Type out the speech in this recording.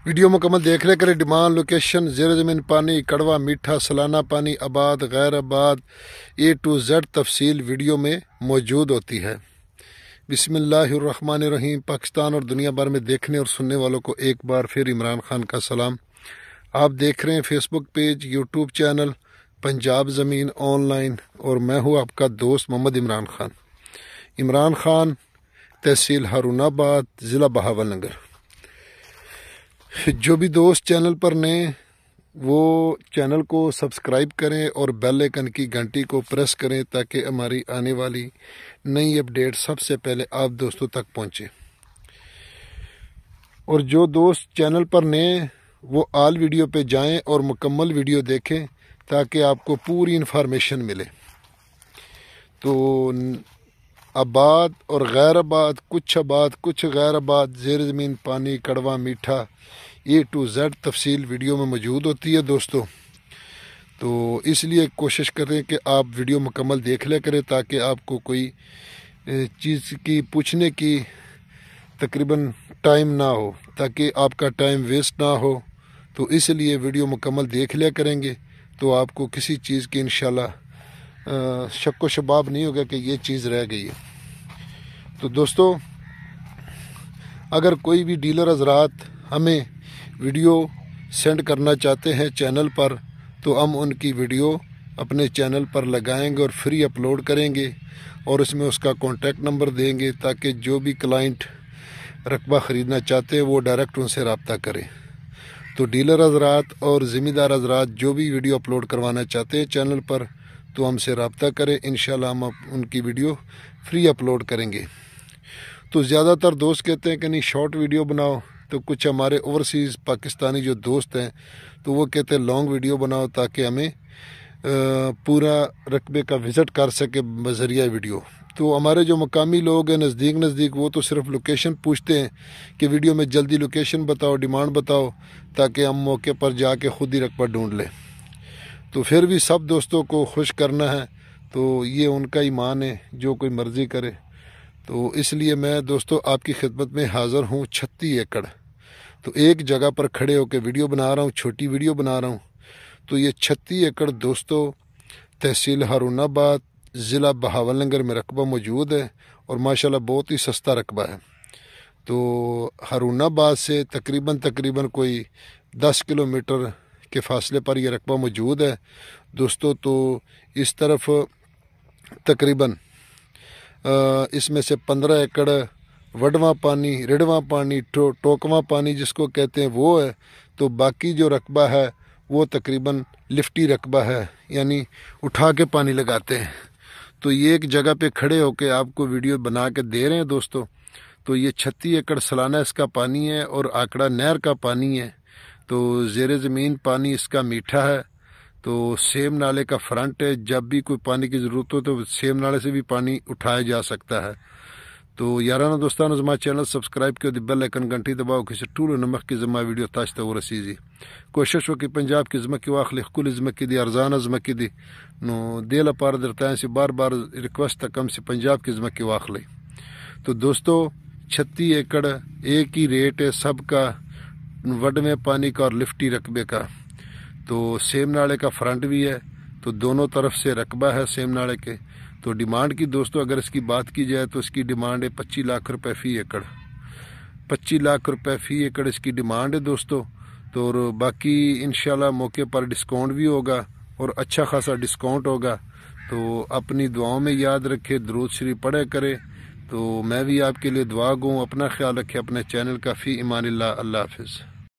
Video مکمل دیکھ لے کرے۔ ڈیمانڈ، لوکیشن، زیر زمین پانی، کڑوا، میٹھا، سالانہ پانی، آباد، غیر آباد، A to Z تفصیل ویڈیو میں موجود ہوتی ہے۔ بسم اللہ الرحمن الرحیم۔ پاکستان اور دنیا بھر میں دیکھنے اور سننے والوں کو ایک بار پھر عمران خان کا سلام۔ آپ دیکھ رہے ہیں فیس بک پیج، یوٹیوب چینل پنجاب زمین آن لائن، اور میں ہوں آپ کا دوست محمد عمران خان۔ عمران خان، تحصیل ہارون آباد، ضلع بہاولنگر۔ جو بھی دوست چینل پر نئے وہ چینل کو سبسکرائب کریں اور بیل آئکن کی گھنٹی کو پریس کریں تاکہ ہماری آنے والی نئی اپڈیٹ سب سے پہلے آپ دوستوں تک پہنچے۔ اور جو دوست چینل پر نئے وہ آل ویڈیو پہ جائیں اور مکمل ویڈیو دیکھیں تاکہ آپ کو پوری انفارمیشن ملے۔ تو آباد اور غیر آباد، کچھ غیر آباد، زیر زمین پانی، کڑوا، میٹھا، A to Z تفصیل ویڈیو میں موجود ہوتی ہے دوستو۔ تو اس لیے کوشش کریں کہ آپ ویڈیو مکمل دیکھ لیا کریں تاکہ آپ کو کوئی چیز کی پوچھنے کی تقریباً ٹائم نہ ہو، تاکہ آپ کا ٹائم ویسٹ نہ ہو۔ تو اس لیے ویڈیو مکمل دیکھ لیا کریں گے تو آپ کو کسی چیز کی انشاءاللہ شک و شباب نہیں ہوگا کہ یہ چیز رہ گئی ہے۔ تو دوستو، اگر کوئی بھی ڈیلر حضرات ہمیں ویڈیو سینڈ کرنا چاہتے ہیں چینل پر تو ہم ان کی ویڈیو اپنے چینل پر لگائیں گے اور فری اپلوڈ کریں گے، اور اس میں اس کا کانٹیکٹ نمبر دیں گے تاکہ جو بھی کلائنٹ رقبہ خریدنا چاہتے ہیں وہ ڈائریکٹ ان سے رابطہ کریں۔ تو ڈیلر حضرات اور ذمہ دار حضرات جو بھی ویڈیو اپلوڈ کروانا چاہتے ہیں چینل پر تو ہم سے رابطہ کریں، انشاءاللہ ہم ان کی ویڈیو فری اپلوڈ کریں گے۔ تو زیادہ تر دوست کہتے ہیں کہ نہیں شارٹ ویڈیو بناؤ، تو کچھ ہمارے اوورسیز پاکستانی جو دوست ہیں تو وہ کہتے ہیں لانگ ویڈیو بناؤ تاکہ ہمیں پورا رقبے کا وزٹ کر سکے بذریعہ ویڈیو۔ تو ہمارے جو مقامی لوگ ہیں نزدیک وہ تو صرف لوکیشن پوچھتے ہیں کہ ویڈیو میں جلدی لوکیشن بتاؤ، ڈیمانڈ بتاؤ، تاکہ ہم موقع پر جا کے خود ہی رقبہ ڈھونڈ لیں۔ تو پھر بھی سب دوستوں کو خوش کرنا ہے، تو یہ ان کا ایمان ہے، جو کوئی مرضی کرے۔ تو اس لیے میں دوستو آپ کی خدمت میں حاضر ہوں 36 ایکڑ۔ تو ایک جگہ پر کھڑے ہو کے ویڈیو بنا رہا ہوں، چھوٹی ویڈیو بنا رہا ہوں۔ تو یہ 36 ایکڑ دوستو تحصیل ہارون آباد، ضلع بہاولنگر میں رقبہ موجود ہے، اور ماشاءاللہ بہت ہی سستا رقبہ ہے۔ تو ہارون آباد سے تقریباً کوئی 10 کلومیٹر کے فاصلے پر یہ رقبہ موجود ہے دوستو۔ تو اس طرف تقریباً اس میں سے 15 ایکڑ وڈواں پانی، ریڑواں پانی، ٹوکواں پانی جس کو کہتے ہیں وہ ہے۔ تو باقی جو رقبہ ہے وہ تقریباً لفٹی رقبہ ہے، یعنی اٹھا کے پانی لگاتے ہیں۔ تو یہ ایک جگہ پہ کھڑے ہو کے آپ کو ویڈیو بنا کے دے رہے ہیں دوستو۔ تو یہ 36 ایکڑ سالانہ اس کا پانی ہے، اور آکڑا نہر کا پانی ہے۔ تو زیر زمین پانی اس کا میٹھا ہے۔ تو سیم نالے کا فرنٹ ہے، جب بھی کوئی پانی کی ضرورت ہو تو سیم نالے سے بھی پانی اٹھایا جا سکتا ہے۔ تو یارانہ دوستانو زما چینل سبسکرائب کیو، دی بیل آئکن گھنٹی دباؤ، کسی ٹول نمک کی زما ویڈیو تاش ته ورسیږي۔ کوشش وکړئ پنجاب کې ځمکې واخلئ، ښکلې ځمکې دي، ارزانه ځمکې دي، نو دې لپاره درته یم چې بار ریکویسٹ ته کم سے پنجاب کی ځمکې واخلئ۔ تو دوستو 36 ایکڑ ایک ہی ریٹ ہے سب کا، وڈویں پانی کا اور لفٹی رقبے کا۔ تو سیم نالے کا فرنٹ بھی ہے، تو دونوں طرف سے رقبہ ہے سیم نالے کے۔ تو ڈیمانڈ کی دوستو اگر اس کی بات کی جائے تو اس کی ڈیمانڈ ہے 25 لاکھ روپے فی ایکڑ۔ 25 لاکھ روپے فی ایکڑ اس کی ڈیمانڈ ہے دوستو۔ تو باقی انشاءاللہ موقع پر ڈسکاؤنٹ بھی ہوگا، اور اچھا خاصا ڈسکاؤنٹ ہوگا۔ تو اپنی دعاؤں میں یاد رکھے، درود شریف پڑھے کرے۔ تو میں بھی آپ کے لیے دعا گوں، اپنا خیال رکھے، اپنے چینل کا فی امان اللہ۔ اللہ حافظ۔